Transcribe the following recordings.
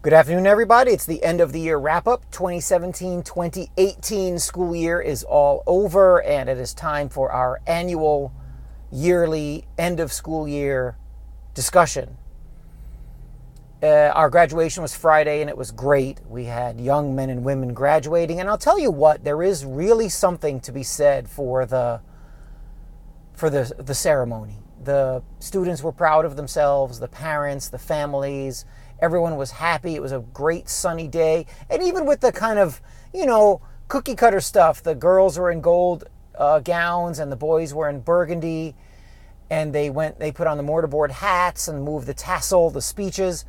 Good afternoon, everybody. It's the end of the year wrap-up. 2017-2018 school year is all over, and it is time for our annual yearly end of school year discussion. Our graduation was Friday, and it was great. We had young men and women graduating, and I'll tell you what, there is really something to be said for the ceremony. The students were proud of themselves, the parents, the families. Everyone was happy. It was a great sunny day. And even with the kind of, cookie cutter stuff, the girls were in gold gowns and the boys were in burgundy. And they put on the mortarboard hats and moved the tassel, the speeches.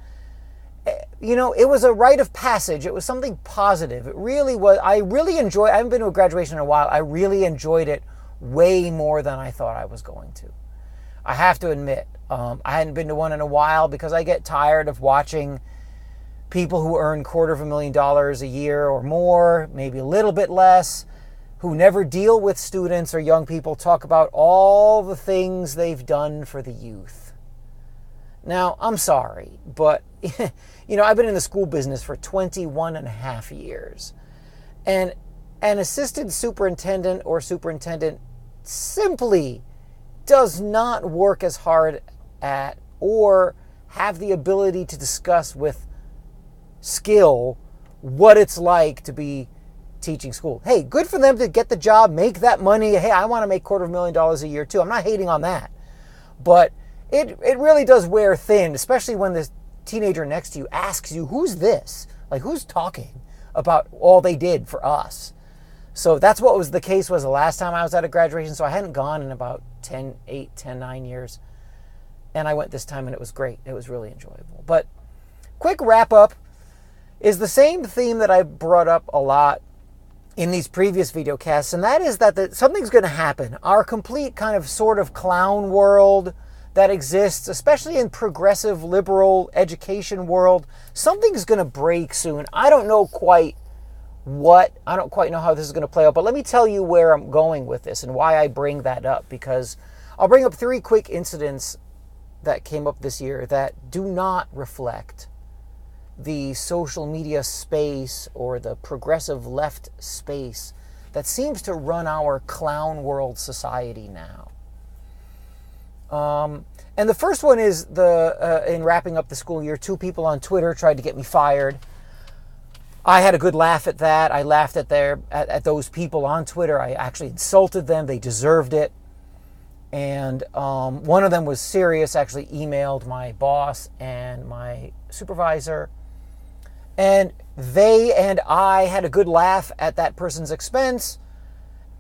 It was a rite of passage. It was something positive. It really was. I haven't been to a graduation in a while. I really enjoyed it way more than I thought I was going to. I have to admit, I hadn't been to one in a while because I get tired of watching people who earn $250,000 a year or more, maybe a little bit less, who never deal with students or young people, talk about all the things they've done for the youth. Now, I'm sorry, but I've been in the school business for 21 and a half years. And an assistant superintendent or superintendent simply does not work as hard at or have the ability to discuss with skill what it's like to be teaching school. Hey, good for them to get the job, make that money. Hey, I want to make $250,000 a year too. I'm not hating on that. But it really does wear thin, especially when the teenager next to you asks you, who's this? Like, who's talking about all they did for us? So that's what was the case was the last time I was at a graduation. So I hadn't gone in about 9 years. And I went this time and it was great. It was really enjoyable. But quick wrap up is the same theme that I brought up a lot in these previous video casts. And that is that something's going to happen. Our complete kind of sort of clown world that exists, especially in progressive liberal education world, something's going to break soon. I don't quite know how this is going to play out, but let me tell you where I'm going with this and why I bring that up, because I'll bring up 3 quick incidents that came up this year that do not reflect the social media space or the progressive left space that seems to run our clown world society now. And the first one is in wrapping up the school year, 2 people on Twitter tried to get me fired. I had a good laugh at that. I laughed at those people on Twitter. I actually insulted them. They deserved it. And one of them was serious, actually emailed my boss and my supervisor. And they and I had a good laugh at that person's expense.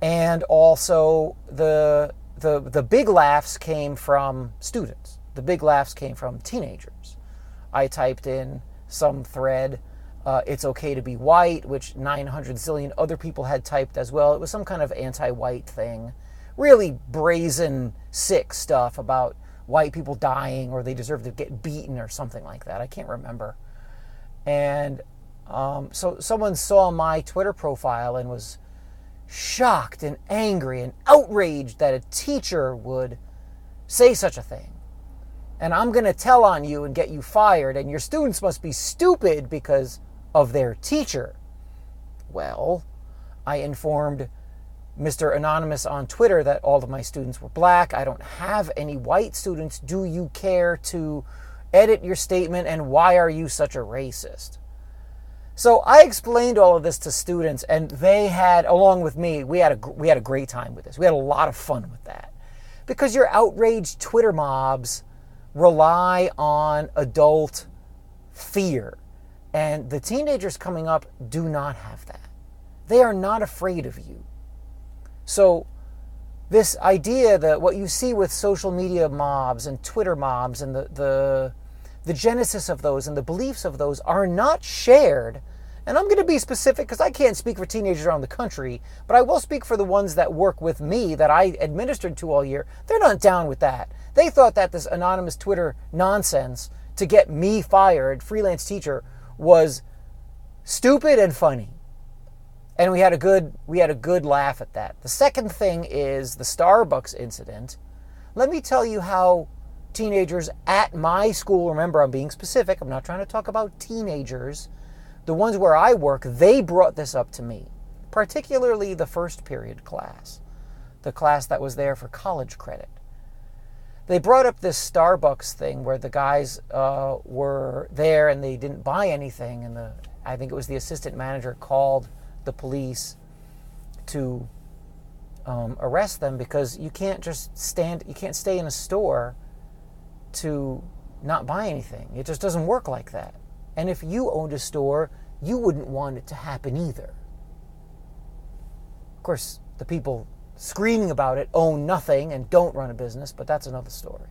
And also the big laughs came from students. The big laughs came from teenagers. I typed in some thread, it's okay to be white, which 900 zillion other people had typed as well. It was some kind of anti-white thing. Really brazen, sick stuff about white people dying or they deserve to get beaten or something like that. I can't remember. And so someone saw my Twitter profile and was shocked and angry and outraged that a teacher would say such a thing. And I'm going to tell on you and get you fired, and your students must be stupid because of their teacher. Well, I informed Mr. Anonymous on Twitter that all of my students were black. I don't have any white students. Do you care to edit your statement, and why are you such a racist? So I explained all of this to students, and they had, along with me, we had a great time with this. We had a lot of fun with that. Because your outraged Twitter mobs rely on adult fear. And the teenagers coming up do not have that. They are not afraid of you. So this idea that what you see with social media mobs and Twitter mobs and the genesis of those and the beliefs of those are not shared. And I'm going to be specific because I can't speak for teenagers around the country, but I will speak for the ones that work with me that I administered to all year. They're not down with that. They thought that this anonymous Twitter nonsense to get me fired, freelance teacher, was stupid and funny. And we had a good laugh at that. The second thing is the Starbucks incident. Let me tell you how teenagers at my school, remember I'm being specific, I'm not trying to talk about teenagers, the ones where I work, they brought this up to me, particularly the first period class, the class that was there for college credit. They brought up this Starbucks thing where the guys were there and they didn't buy anything, and I think it was the assistant manager called the police to arrest them because you can't stay in a store to not buy anything. It just doesn't work like that. And if you owned a store, you wouldn't want it to happen either. Of course, the people screaming about it own nothing and don't run a business, but that's another story.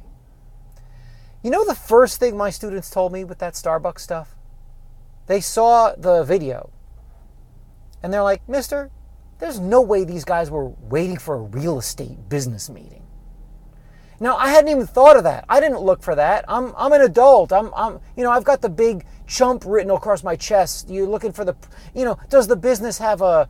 You know the first thing my students told me with that Starbucks stuff? They saw the video and they're like, "Mister, there's no way these guys were waiting for a real estate business meeting." Now, I hadn't even thought of that. I didn't look for that. I'm an adult. I've got the big chump written across my chest. You're looking for does the business have a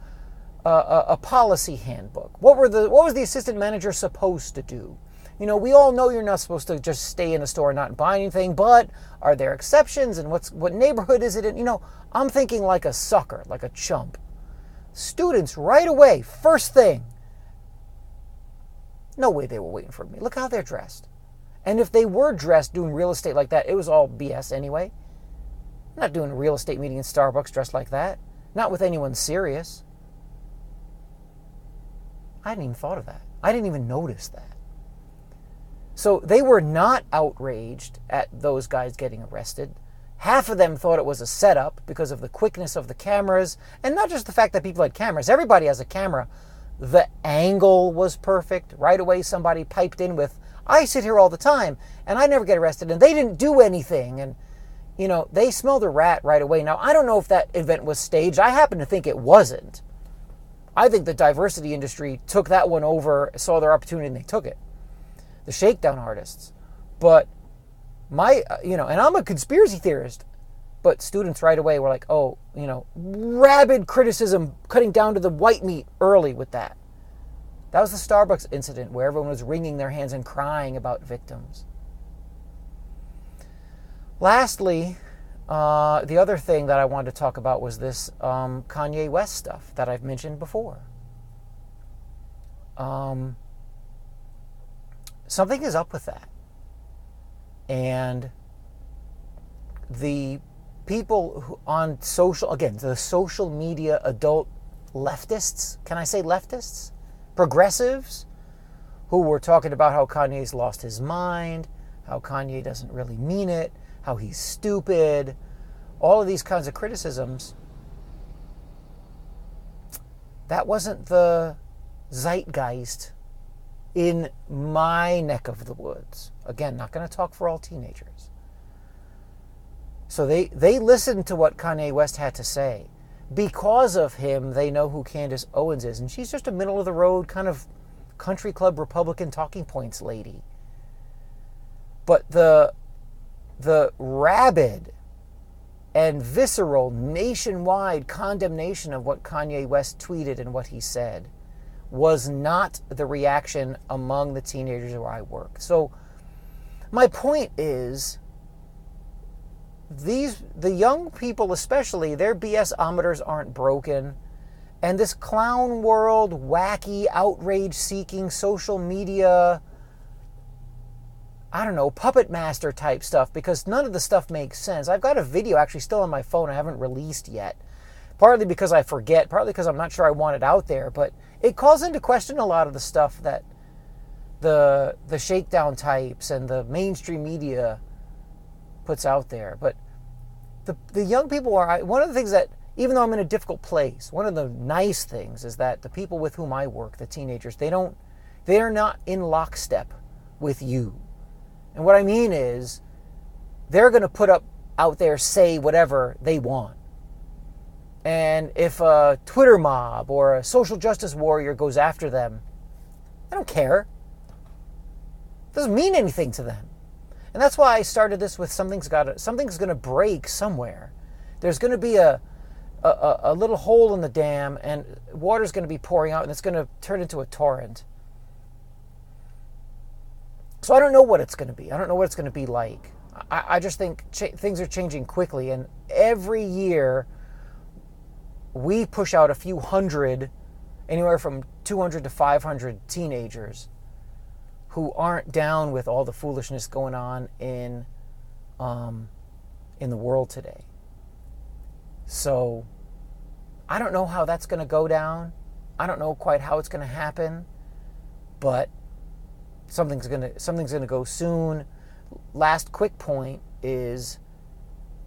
policy handbook? What was the assistant manager supposed to do? We all know you're not supposed to just stay in a store and not buy anything, but are there exceptions, and what neighborhood is it in? I'm thinking like a sucker, like a chump. Students right away, first thing, no way they were waiting for me. Look how they're dressed. And if they were dressed doing real estate like that, it was all BS anyway. I'm not doing a real estate meeting in Starbucks dressed like that. Not with anyone serious. I hadn't even thought of that. I didn't even notice that. So they were not outraged at those guys getting arrested. Half of them thought it was a setup because of the quickness of the cameras, and not just the fact that people had cameras. Everybody has a camera. The angle was perfect. Right away somebody piped in with, "I sit here all the time and I never get arrested and they didn't do anything." And they smelled a rat right away. Now, I don't know if that event was staged. I happen to think it wasn't. I think the diversity industry took that one over, saw their opportunity, and they took it. The shakedown artists. But and I'm a conspiracy theorist, but students right away were like, rabid criticism, cutting down to the white meat early with that. That was the Starbucks incident where everyone was wringing their hands and crying about victims. Lastly, the other thing that I wanted to talk about was this Kanye West stuff that I've mentioned before. Something is up with that. And the people who on the social media adult leftists, can I say leftists? Progressives, who were talking about how Kanye's lost his mind, how Kanye doesn't really mean it, how he's stupid, all of these kinds of criticisms. That wasn't the zeitgeist in my neck of the woods. Again, not going to talk for all teenagers. So they listened to what Kanye West had to say. Because of him, they know who Candace Owens is. And she's just a middle-of-the-road kind of country club Republican talking points lady. But the rabid and visceral nationwide condemnation of what Kanye West tweeted and what he said was not the reaction among the teenagers where I work. So my point is, the young people especially, their BS-ometers aren't broken. And this clown world, wacky, outrage-seeking, social media, puppet master type stuff, because none of the stuff makes sense. I've got a video actually still on my phone I haven't released yet. Partly because I forget, partly because I'm not sure I want it out there, but it calls into question a lot of the stuff that the shakedown types and the mainstream media puts out there. But the young people are, one of the things that, even though I'm in a difficult place, one of the nice things is that the people with whom I work, the teenagers, they are not in lockstep with you. And what I mean is, they're going to put up out there, say whatever they want. And if a Twitter mob or a social justice warrior goes after them, I don't care. It doesn't mean anything to them. And that's why I started this with something's going to break somewhere. There's going to be a little hole in the dam, and water's going to be pouring out, and it's going to turn into a torrent. So I don't know what it's going to be. I don't know what it's going to be like. I just think things are changing quickly, and every year we push out a few hundred, anywhere from 200 to 500 teenagers who aren't down with all the foolishness going on in the world today. So I don't know how that's going to go down. I don't know quite how it's going to happen, but something's going to go soon. Last quick point is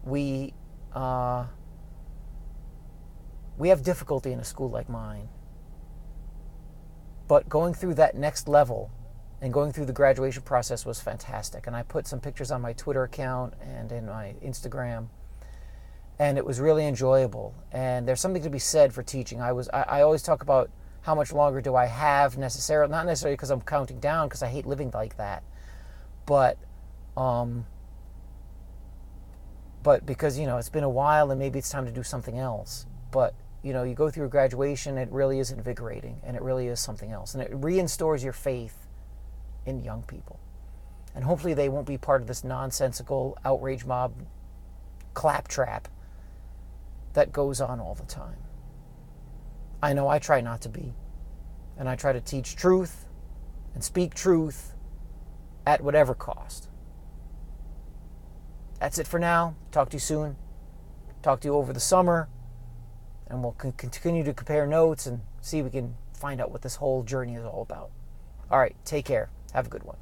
we have difficulty in a school like mine. But going through that next level and going through the graduation process was fantastic. And I put some pictures on my Twitter account and in my Instagram. And it was really enjoyable. And there's something to be said for teaching. I always talk about how much longer do I have necessarily, not necessarily because I'm counting down, because I hate living like that, but because, it's been a while and maybe it's time to do something else. But, you go through a graduation, it really is invigorating, and it really is something else. And it reinstores your faith in young people. And hopefully they won't be part of this nonsensical outrage mob claptrap that goes on all the time. I know I try not to be. And I try to teach truth and speak truth at whatever cost. That's it for now. Talk to you soon. Talk to you over the summer. And we'll continue to compare notes and see if we can find out what this whole journey is all about. All right, take care. Have a good one.